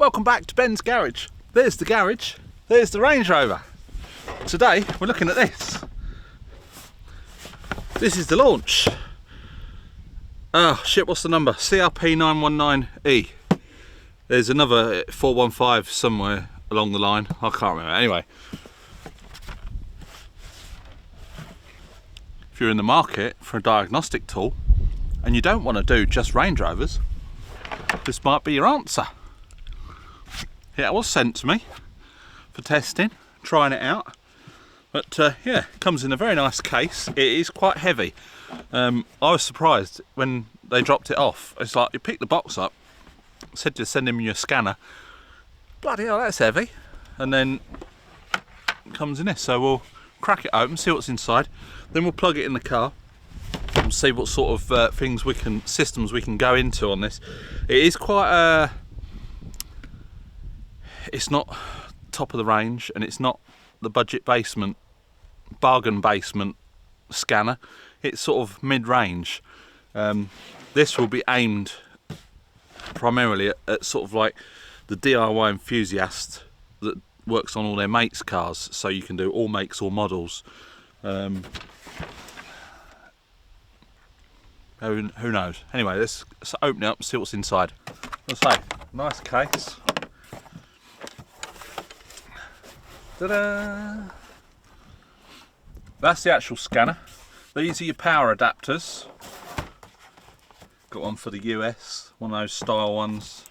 welcome back to Ben's Garage. There's the garage, there's the Range Rover. Today we're looking at this. This is the launch. Oh shit, what's the number? CRP919E. There's another 415 somewhere along the line, I can't remember. Anyway, if you're in the market for a diagnostic tool and you don't want to do just Range Rovers, this might be your answer. Yeah, it was sent to me for testing, trying it out. But yeah, it comes in a very nice case. It is quite heavy. I was surprised when they dropped it off. It's like you pick the box up, said to send him your scanner. Bloody hell, that's heavy. And then it comes in this. So we'll crack it open, see what's inside. Then we'll plug it in the car and see what sort of systems we can go into on this. It is quite it's not top of the range, and it's not the budget basement, bargain basement scanner. It's sort of mid-range. This will be aimed primarily at sort of like the DIY enthusiast that works on all their mates' cars, so you can do all makes, all models. Who knows? Anyway, let's open it up and see what's inside. Let's say, nice case. Ta-da! That's the actual scanner. These are your power adapters. Got one for the US, one of those style ones.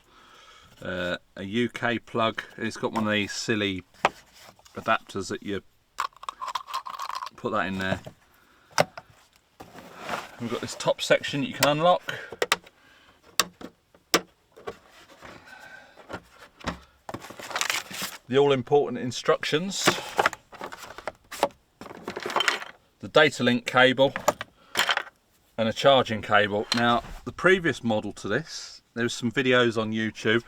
A UK plug. It's got one of these silly adapters that you put that in there. We've got this top section that you can unlock. The all-important instructions. The data link cable and a charging cable. Now, the previous model to this, there was some videos on YouTube.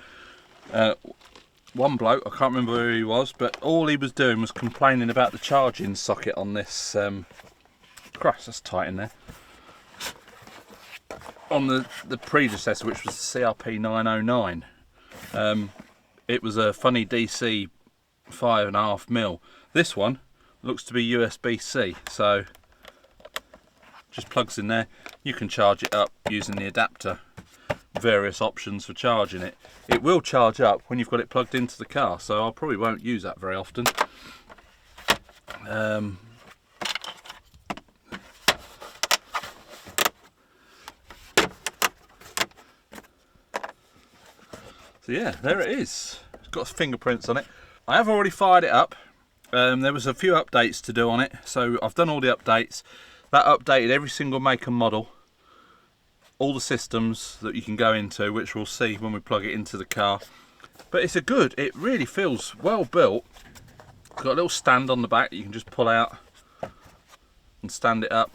One bloke, I can't remember who he was, but all he was doing was complaining about the charging socket on this. Christ, that's tight in there. On the predecessor, which was the CRP909. It was a funny DC 5.5mm. This one looks to be USB-C, so just plugs in there. You can charge it up using the adapter. Various options for charging it. It will charge up when you've got it plugged into the car, so I probably won't use that very often. So yeah, there it is. It's got fingerprints on it. I have already fired it up. There was a few updates to do on it, so I've done all the updates. That updated every single make and model, all the systems that you can go into, which we'll see when we plug it into the car. But it's it really feels well built. It's got a little stand on the back that you can just pull out and stand it up.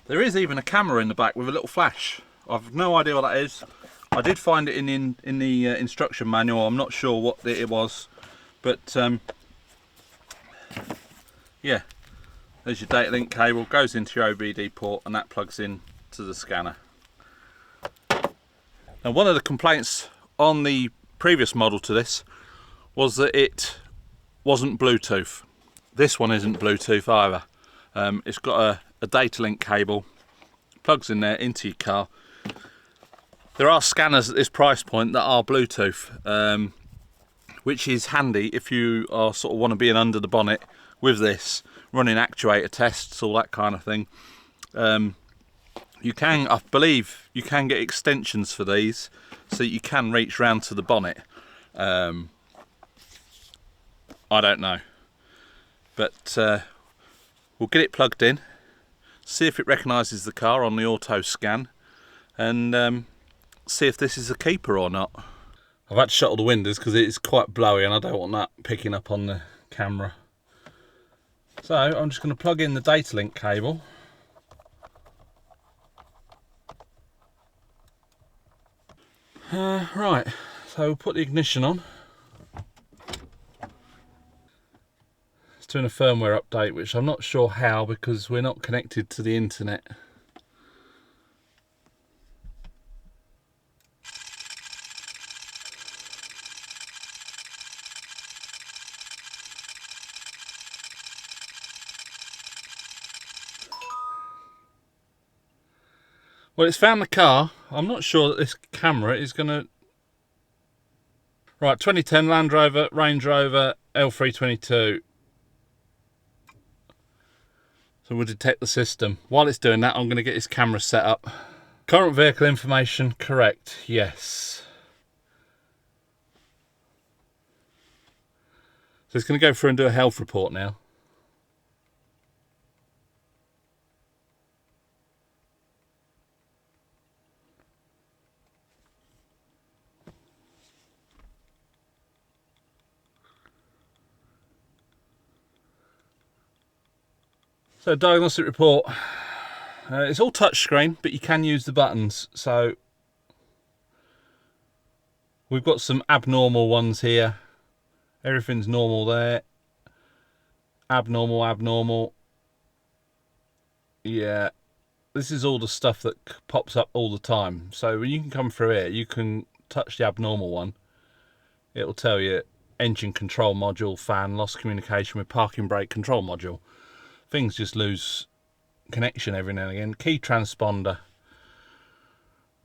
There is even a camera in the back with a little flash. I've no idea what that is. I did find it in the instruction manual. I'm not sure what it was, but yeah, there's your data link cable, goes into your OBD port, and that plugs in to the scanner. Now, one of the complaints on the previous model to this was that it wasn't Bluetooth. This one isn't Bluetooth either. It's got a data link cable, plugs in there into your car. There are scanners at this price point that are Bluetooth, which is handy if you are sort of want to be under the bonnet with this, running actuator tests, all that kind of thing. You can, I believe, you can get extensions for these, so you can reach round to the bonnet. I don't know, but we'll get it plugged in, see if it recognises the car on the auto scan, and see if this is a keeper or not. I've had to shut all the windows because it is quite blowy and I don't want that picking up on the camera. So I'm just going to plug in the data link cable. Right, so we'll put the ignition on. It's doing a firmware update, which I'm not sure how because we're not connected to the internet. Well, it's found the car. I'm not sure that this camera is going to... Right, 2010 Land Rover, Range Rover, L322. So we'll detect the system. While it's doing that, I'm going to get this camera set up. Current vehicle information, correct, yes. So it's going to go through and do a health report now. So diagnostic report, it's all touchscreen, but you can use the buttons. So we've got some abnormal ones here. Everything's normal there. Abnormal, abnormal. Yeah, this is all the stuff that pops up all the time. So when you can come through here, you can touch the abnormal one. It'll tell you engine control module, fan, lost communication with parking brake control module. Things just lose connection every now and again. Key transponder,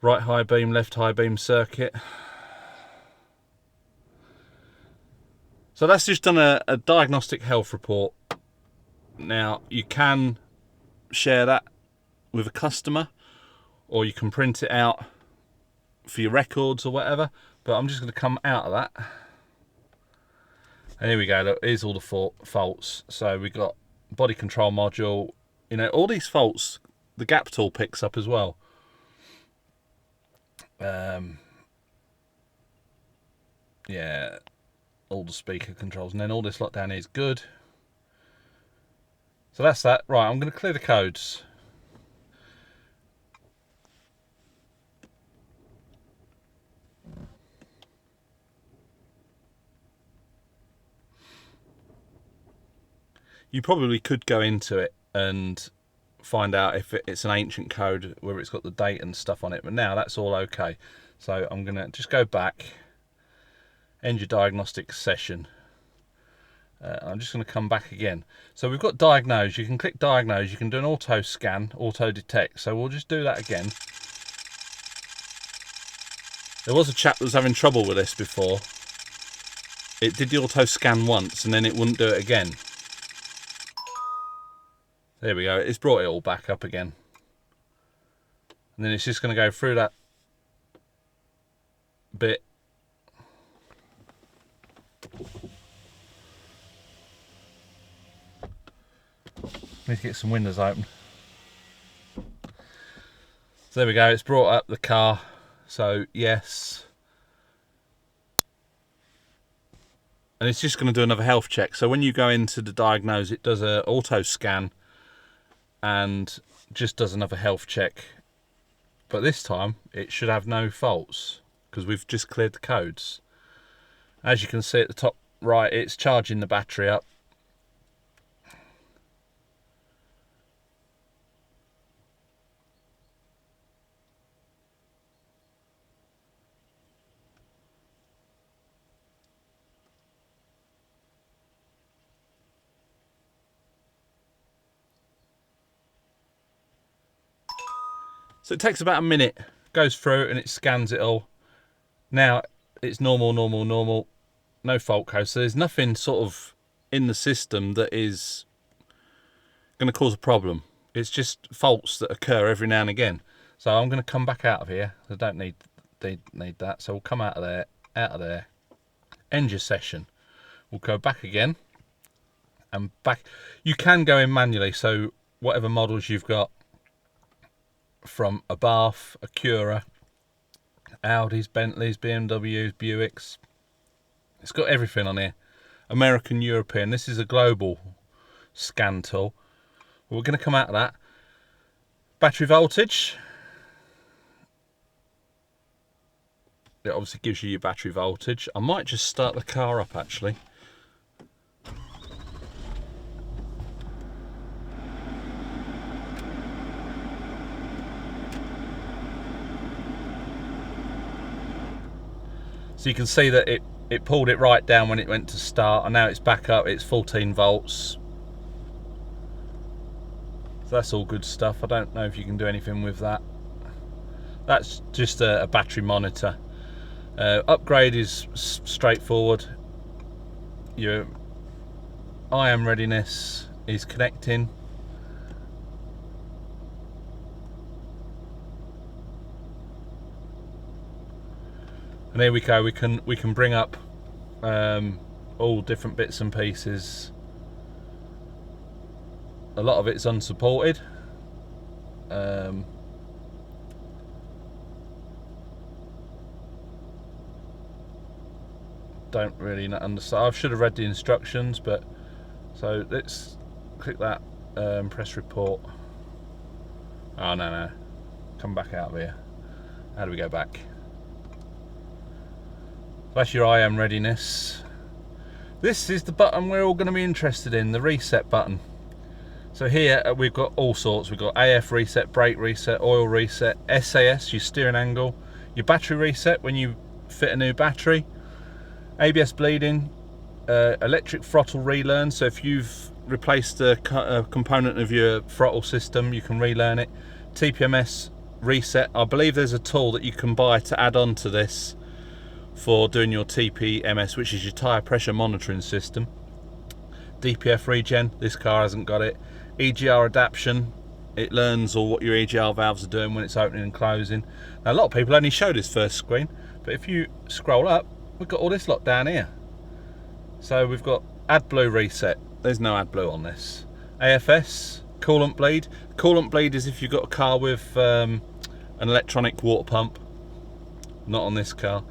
right high beam, left high beam circuit. So that's just done a diagnostic health report. Now you can share that with a customer, or you can print it out for your records or whatever, but I'm just going to come out of that. And here we go, look, here's all the faults. So we got body control module, you know, all these faults the gap tool picks up as well. Yeah, all the speaker controls, and then all this lot down here is good. So that's that. Right, I'm going to clear the codes. You probably could go into it and find out if it's an ancient code, where it's got the date and stuff on it, but now that's all okay. So I'm going to just go back, end your diagnostic session. I'm just going to come back again. So we've got diagnose. You can click diagnose. You can do an auto scan, auto detect. So we'll just do that again. There was a chap that was having trouble with this before. It did the auto scan once and then it wouldn't do it again. There we go, it's brought it all back up again. And then it's just going to go through that bit. Need to get some windows open. So there we go, it's brought up the car. So yes. And it's just going to do another health check. So when you go into the diagnose, it does an auto scan and just does another health check. But this time it should have no faults because we've just cleared the codes. As you can see at the top right, it's charging the battery up. So it takes about a minute, goes through and it scans it all. Now it's normal, normal, normal, no fault code. So there's nothing sort of in the system that is going to cause a problem. It's just faults that occur every now and again. So I'm going to come back out of here. I don't need that. So we'll come out of there, end your session. We'll go back again and back. You can go in manually. So whatever models you've got, from a Bath, Acura, Audis, Bentleys, BMWs, Buicks. It's got everything on here. American, European. This is a global scan tool. We're going to come out of that. Battery voltage. It obviously gives you your battery voltage. I might just start the car up actually. So you can see that it pulled it right down when it went to start, and now it's back up, it's 14 volts. So that's all good stuff. I don't know if you can do anything with that. That's just a battery monitor. Upgrade is straightforward. Your IM readiness is connecting. And here we go. We can bring up all different bits and pieces. A lot of it's unsupported. Don't really understand. I should have read the instructions, but so let's click that. Press report. Oh no, come back out of here. How do we go back? That's your IM readiness. This is the button we're all going to be interested in, the reset button. So here we've got all sorts. We've got AF reset, brake reset, oil reset, SAS, your steering angle, your battery reset when you fit a new battery, ABS bleeding, electric throttle relearn. So if you've replaced a component of your throttle system, you can relearn it. TPMS reset. I believe there's a tool that you can buy to add on to this for doing your TPMS, which is your tyre pressure monitoring system. DPF regen, this car hasn't got it. EGR adaptation, it learns all what your EGR valves are doing when it's opening and closing. Now a lot of people only show this first screen, but if you scroll up, we've got all this lot down here. So we've got AdBlue reset, there's no AdBlue on this. AFS, coolant bleed. Coolant bleed is if you've got a car with an electronic water pump, not on this car.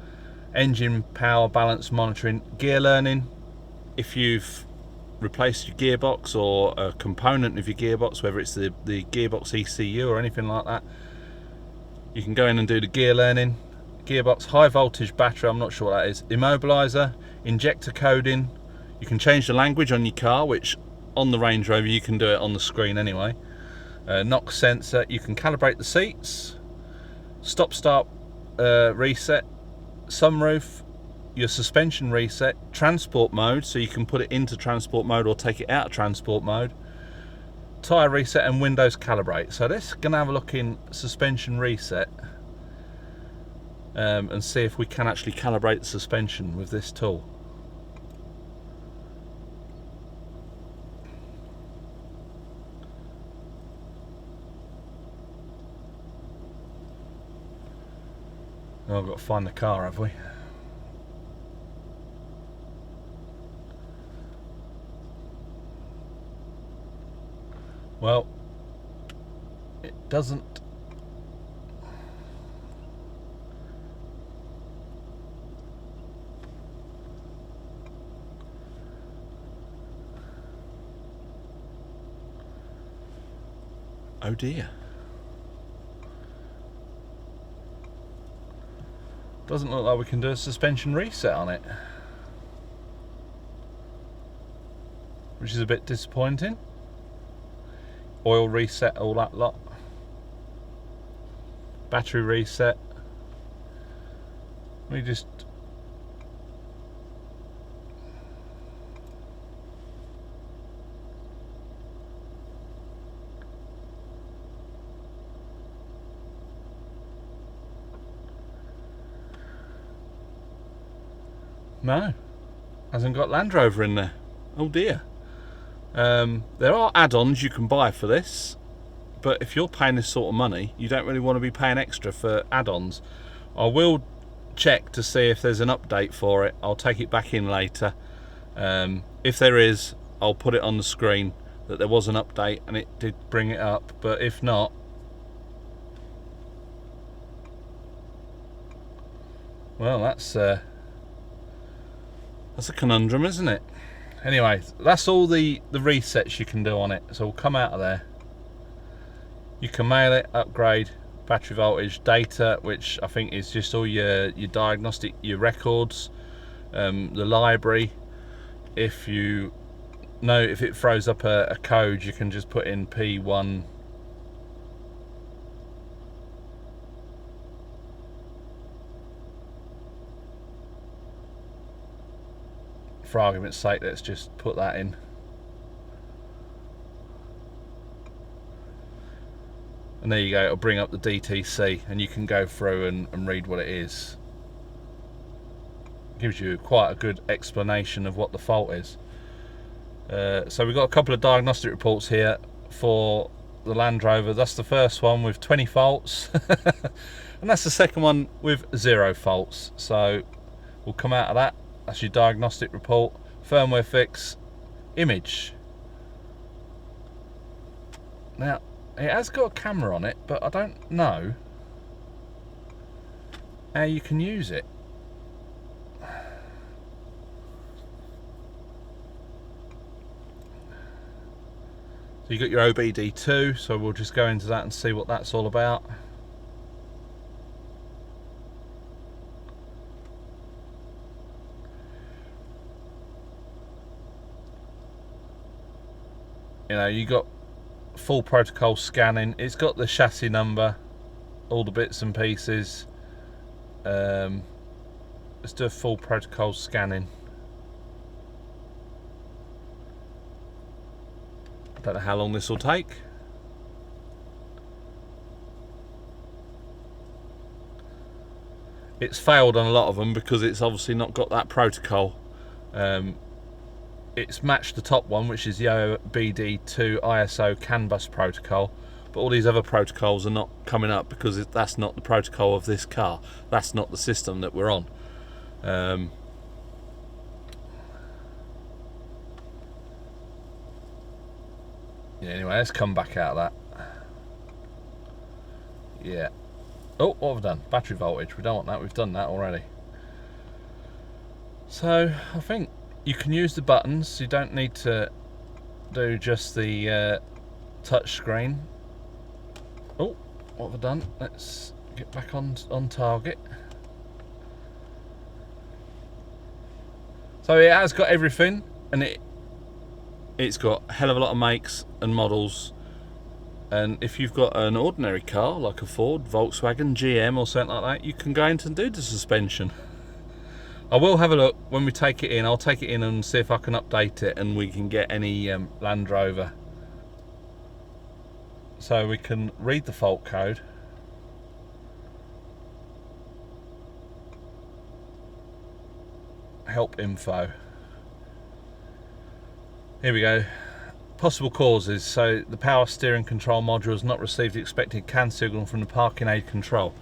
Engine power balance monitoring, gear learning. If you've replaced your gearbox or a component of your gearbox, whether it's the gearbox ECU or anything like that, you can go in and do the gear learning. Gearbox, high voltage battery, I'm not sure what that is. Immobilizer, injector coding. You can change the language on your car, which on the Range Rover you can do it on the screen anyway. Knock sensor, you can calibrate the seats. Stop start reset. Sunroof, your suspension reset, transport mode, so you can put it into transport mode or take it out of transport mode, tyre reset, and windows calibrate. So let's gonna have a look in suspension reset and see if we can actually calibrate the suspension with this tool. Oh, I've got to find the car, have we? Well, it doesn't. Oh dear. Doesn't look like we can do a suspension reset on it, which is a bit disappointing. Oil reset, all that lot. Battery reset. We just no, hasn't got Land Rover in there. Oh dear. There are add-ons you can buy for this, but if you're paying this sort of money, you don't really want to be paying extra for add-ons. I will check to see if there's an update for it. I'll take it back in later. If there is, I'll put it on the screen that there was an update and it did bring it up, but if not, well, that's a conundrum, isn't it? Anyway, that's all the resets you can do on it. So we'll come out of there. You can mail it, upgrade, battery voltage, data, which I think is just all your diagnostic, your records, the library. If you know, if it throws up a code, you can just put in P1. For argument's sake, let's just put that in. And there you go, it'll bring up the DTC and you can go through and read what it is. Gives you quite a good explanation of what the fault is. So we've got a couple of diagnostic reports here for the Land Rover. That's the first one with 20 faults and that's the second one with 0 faults. So we'll come out of that. That's your diagnostic report. Firmware fix, image. Now it has got a camera on it, but I don't know how you can use it. So you got your OBD2, so we'll just go into that and see what that's all about. You know, you got full protocol scanning. It's got the chassis number, all the bits and pieces. Let's do a full protocol scanning. I don't know how long this will take. It's failed on a lot of them because it's obviously not got that protocol. It's matched the top one, which is the OBD2 ISO CAN bus protocol, but all these other protocols are not coming up because that's not the protocol of this car. That's not the system that we're on. Yeah, anyway, let's come back out of that. Yeah. Oh, what have we done? Battery voltage. We don't want that. We've done that already. So I think you can use the buttons. You don't need to do just the touch screen. Oh, what have I done? Let's get back on target. So it has got everything, and it's got a hell of a lot of makes and models. And if you've got an ordinary car like a Ford, Volkswagen, GM or something like that, you can go in and do the suspension. I will have a look when we take it in. I'll take it in and see if I can update it and we can get any Land Rover. So we can read the fault code. Help info. Here we go. Possible causes. So the power steering control module has not received the expected CAN signal from the parking aid control.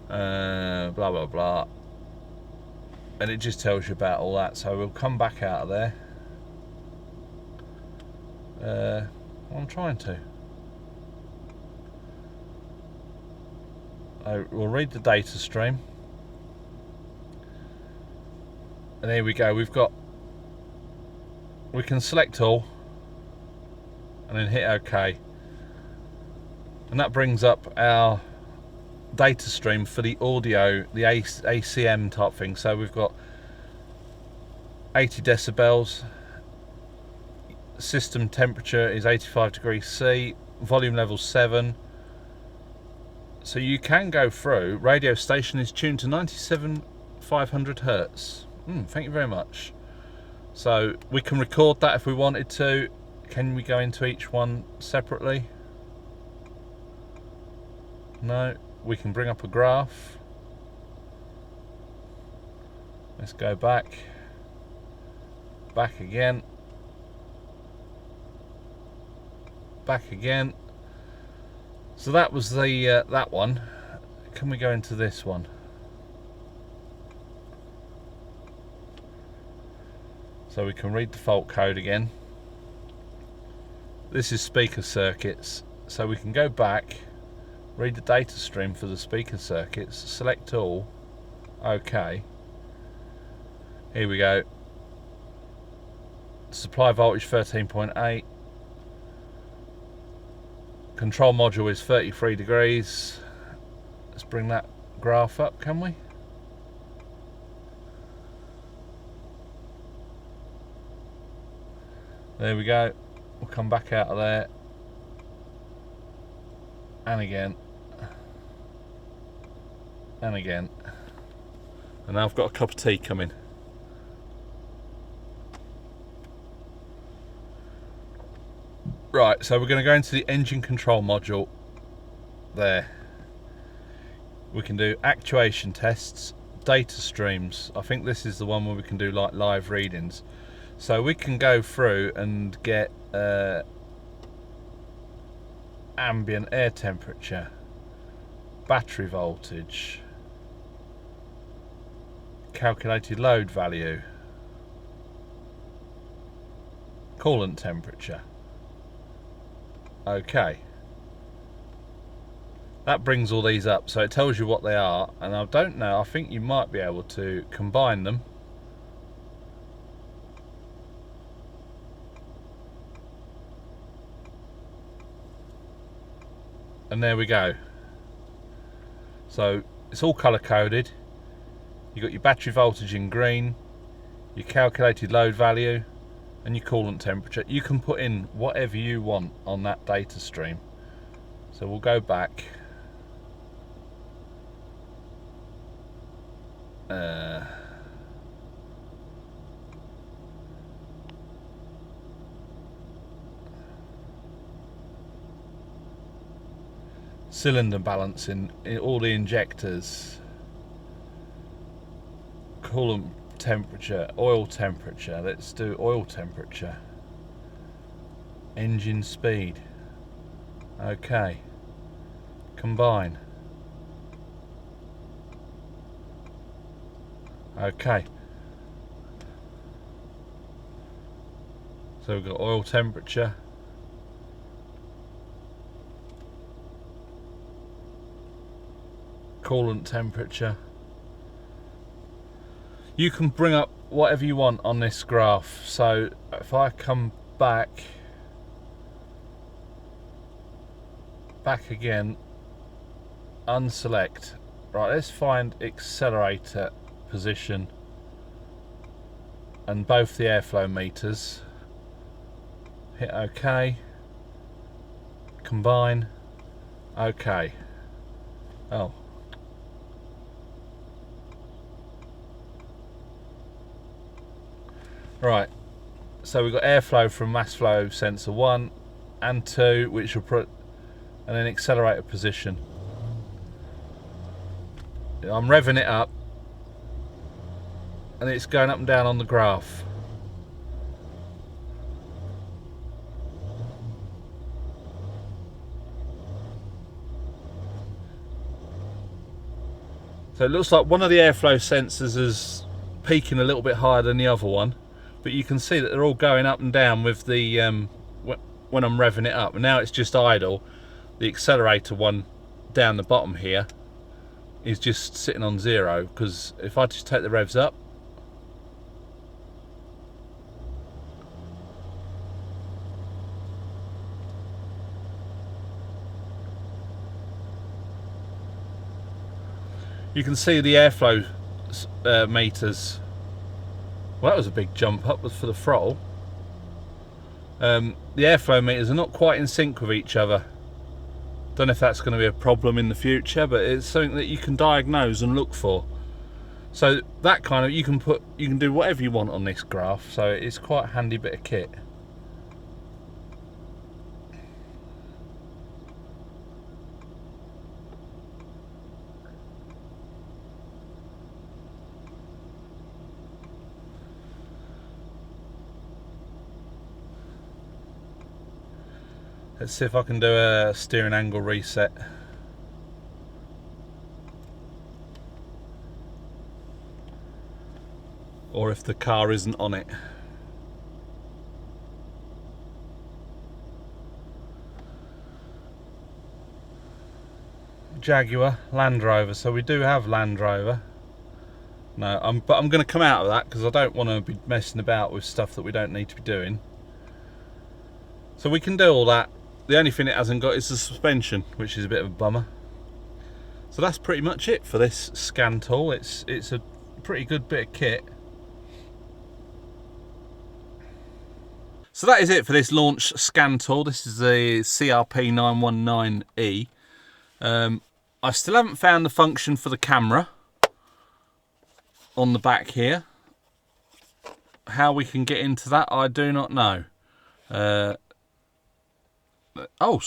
Blah blah blah. And it just tells you about all that. So we'll come back out of there. I'm trying to. We'll read the data stream. And here we go. We can select all and then hit OK. And that brings up our data stream for the audio, the ACM type thing. So we've got 80 decibels, system temperature is 85 degrees C, volume level 7. So you can go through. Radio station is tuned to 97,500 Hertz. Thank you very much. So we can record that if we wanted to. Can we go into each one separately? No. We can bring up a graph. Let's go back again, back again. So that was the that one. Can we go into this one? So we can read the fault code again. This is speaker circuits, so we can go back, read the data stream for the speaker circuits, select all, OK. Here we go. Supply voltage 13.8. Control module is 33 degrees. Let's bring that graph up, can we? There we go. We'll come back out of there. And again. And again. And now I've got a cup of tea coming. Right, so we're going to go into the engine control module. there. We can do actuation tests, data streams. I think this is the one where we can do like live readings. So we can go through and get ambient air temperature, battery voltage, calculated load value, coolant temperature. Okay. That brings all these up, so it tells you what they are, and I don't know, I think you might be able to combine them. And there we go. So it's all colour coded. You've got your battery voltage in green, your calculated load value, and your coolant temperature. You can put in whatever you want on that data stream. So we'll go back. Cylinder balancing, all the injectors, coolant temperature, oil temperature. Let's do oil temperature, engine speed. Okay, combine. Okay, so we've got oil temperature, coolant temperature. You can bring up whatever you want on this graph. So if I come back again, unselect. Right, let's find accelerator position and both the airflow meters. Hit OK. Combine. OK. Oh. Right, so we've got airflow from mass flow sensor 1 and 2, which will put, and then accelerator position. I'm revving it up and it's going up and down on the graph. So it looks like one of the airflow sensors is peaking a little bit higher than the other one. But you can see that they're all going up and down with the when I'm revving it up. And now it's just idle. The accelerator one down the bottom here is just sitting on 0, because if I just take the revs up, you can see the airflow meters. Well, that was a big jump up for the throttle. The airflow meters are not quite in sync with each other. Don't know if that's going to be a problem in the future, but it's something that you can diagnose and look for. So that kind of, you can do whatever you want on this graph, so it's quite a handy bit of kit. Let's see if I can do a steering angle reset. Or if the car isn't on it. Jaguar, Land Rover, so we do have Land Rover. No, but I'm going to come out of that because I don't want to be messing about with stuff that we don't need to be doing. So we can do all that. The only thing it hasn't got is the suspension, which is a bit of a bummer. So that's pretty much it for this scan tool. It's a pretty good bit of kit. So that is it for this launch scan tool. This is the CRP919E. I still haven't found the function for the camera on the back here. How we can get into that, I do not know. Oh,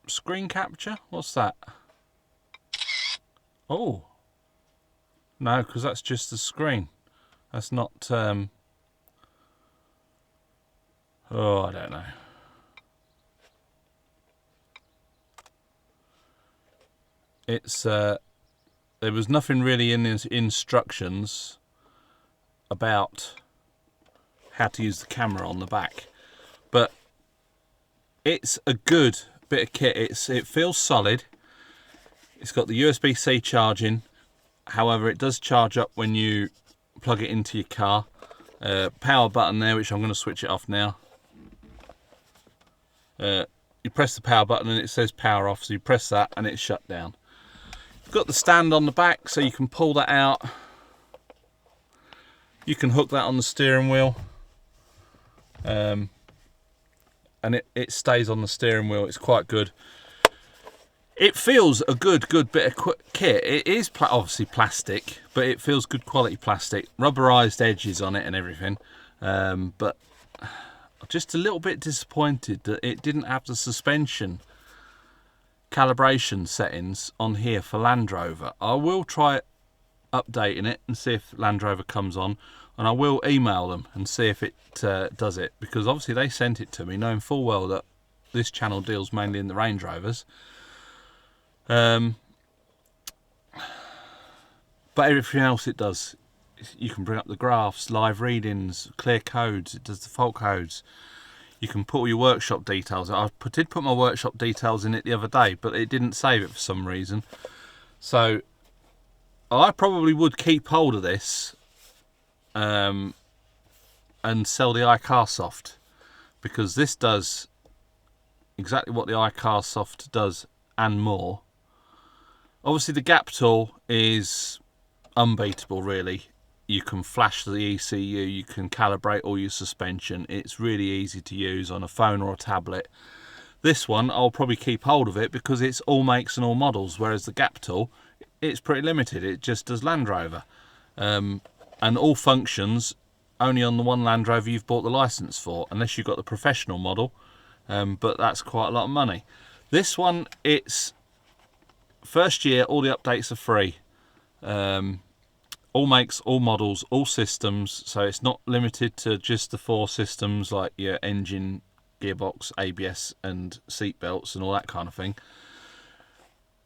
screen capture? What's that? Oh, no, because that's just the screen. That's not, oh, I don't know. It's, there was nothing really in the instructions about how to use the camera on the back. But it's a good bit of kit. It feels solid. It's got the USB-C charging. However, it does charge up when you plug it into your car. Power button there, which I'm going to switch it off now. You press the power button and it says power off, so you press that and it's shut down. You've got the stand on the back, so you can pull that out. You can hook that on the steering wheel. And it stays on the steering wheel. It's quite good. It feels a good bit of kit. It is obviously plastic, but it feels good quality plastic. Rubberized edges on it and everything. But just a little bit disappointed that it didn't have the suspension calibration settings on here for Land Rover. I will try updating it and see if Land Rover comes on, and I will email them and see if it does it, because obviously they sent it to me knowing full well that this channel deals mainly in the Range Rovers. But everything else it does, you can bring up the graphs, live readings, clear codes, it does the fault codes. You can put all your workshop details. I did put my workshop details in it the other day, but it didn't save it for some reason. So I probably would keep hold of this and sell the iCarSoft, because this does exactly what the iCarSoft does and more. Obviously the gap tool is unbeatable, really. You can flash the ECU, you can calibrate all your suspension. It's really easy to use on a phone or a tablet. This one, I'll probably keep hold of it because it's all makes and all models, whereas the gap tool, it's pretty limited. It just does Land Rover. And all functions only on the one Land Rover you've bought the license for, unless you've got the professional model, but that's quite a lot of money. This one, it's first year, all the updates are free. All makes, all models, all systems, so it's not limited to just the 4 systems like your engine, gearbox, ABS and seat belts and all that kind of thing.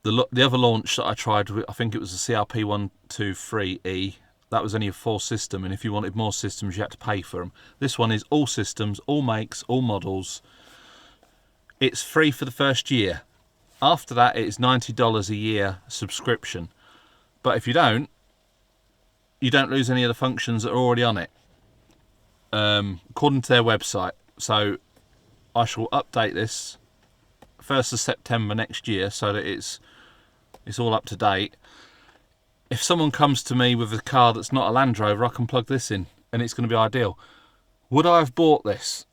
The other launch that I tried, I think it was the CRP919E, that was only a 4 system, and if you wanted more systems you had to pay for them. This one is all systems, all makes, all models. It's free for the first year. After that it's $90 a year subscription, but if you don't lose any of the functions that are already on it, according to their website. So I shall update this 1st of September next year so that it's all up to date. If someone comes to me with a car that's not a Land Rover, I can plug this in and it's going to be ideal. Would I have bought this?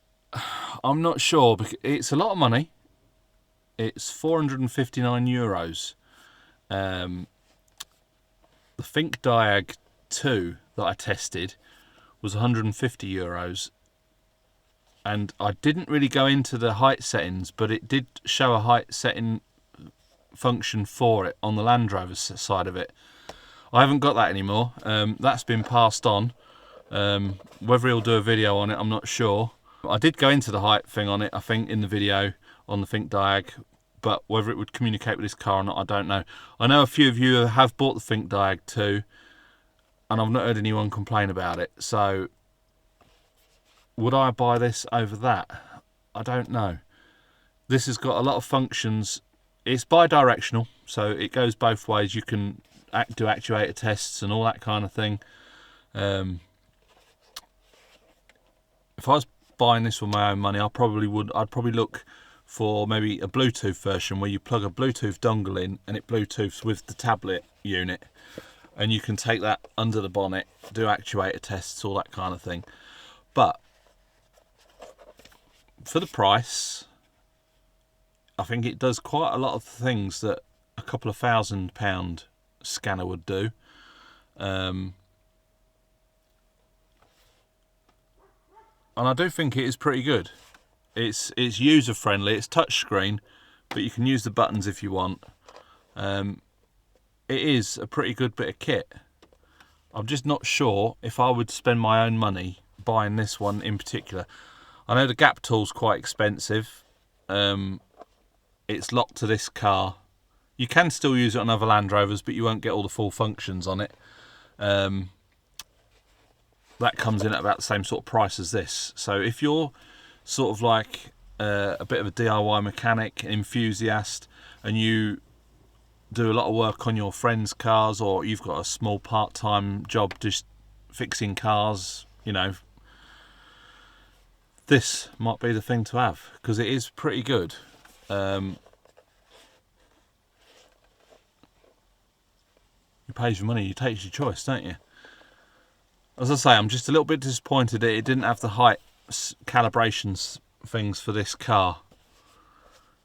I'm not sure, because it's a lot of money. It's €459. The Think Diag 2 that I tested was €150, and I didn't really go into the height settings, but it did show a height setting function for it on the Land Rover side of it. I haven't got that anymore. That's been passed on. Whether he'll do a video on it, I'm not sure. I did go into the height thing on it, I think, in the video on the Think Diag, but whether it would communicate with this car or not, I don't know. I know a few of you have bought the Think Diag 2, and I've not heard anyone complain about it. So would I buy this over that? I don't know. This has got a lot of functions. It's bi-directional, so it goes both ways. You can do actuator tests and all that kind of thing. If I was buying this for my own money, I'd probably look for maybe a Bluetooth version where you plug a Bluetooth dongle in and it Bluetooths with the tablet unit, and you can take that under the bonnet, do actuator tests, all that kind of thing. But for the price, I think it does quite a lot of things that a couple of £1,000 scanner would do. And I do think it is pretty good. It's user friendly, it's touch screen, but you can use the buttons if you want. it is a pretty good bit of kit. I'm just not sure if I would spend my own money buying this one in particular. I know the gap tool's quite expensive. It's locked to this car. You can still use it on other Land Rovers, but you won't get all the full functions on it. That comes in at about the same sort of price as this. So if you're sort of like a bit of a DIY mechanic, enthusiast, and you do a lot of work on your friends' cars, or you've got a small part-time job just fixing cars, you know, this might be the thing to have, because it is pretty good. You pay your money, you take your choice, don't you? As I say, I'm just a little bit disappointed that it didn't have the height calibrations things for this car.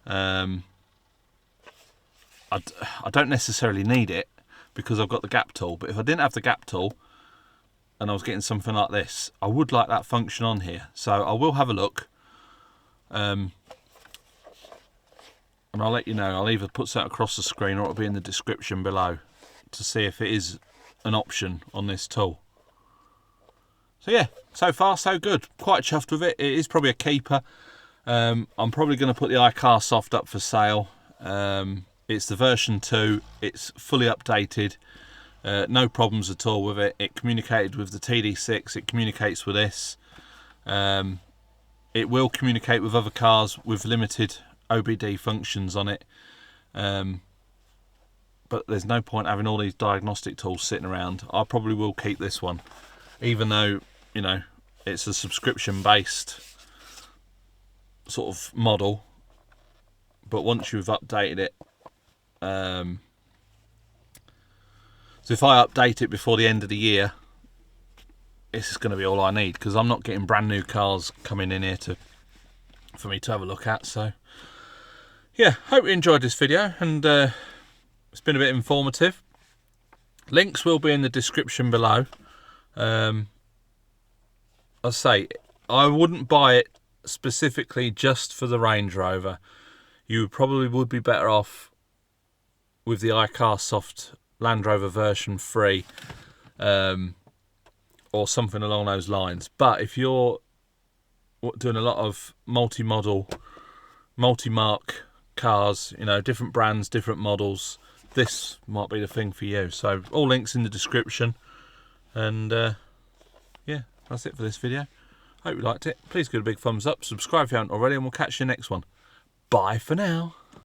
I don't necessarily need it because I've got the gap tool, but if I didn't have the gap tool and I was getting something like this, I would like that function on here. So I will have a look, and I'll let you know. I'll either put that across the screen or it'll be in the description below to see if it is an option on this tool. So yeah, so far so good. Quite chuffed with it. It is probably a keeper. I'm probably going to put the iCar Soft up for sale. It's the version 2. It's fully updated. No problems at all with it. It communicated with the TD6. It communicates with this. It will communicate with other cars with limited OBD functions on it. But there's no point having all these diagnostic tools sitting around. I probably will keep this one, even though, you know, it's a subscription-based sort of model. But once you've updated it, so if I update it before the end of the year, this is going to be all I need, because I'm not getting brand new cars coming in here for me to have a look at. So yeah, hope you enjoyed this video, and it's been a bit informative. Links will be in the description below. I say, I wouldn't buy it specifically just for the Range Rover. You probably would be better off with the iCar Soft Land Rover version 3, or something along those lines. But if you're doing a lot of multi-model, multi-mark cars, you know, different brands, different models, this might be the thing for you. So all links in the description. And yeah, that's it for this video. Hope you liked it. Please give it a big thumbs up, subscribe if you haven't already, and we'll catch you next one. Bye for now.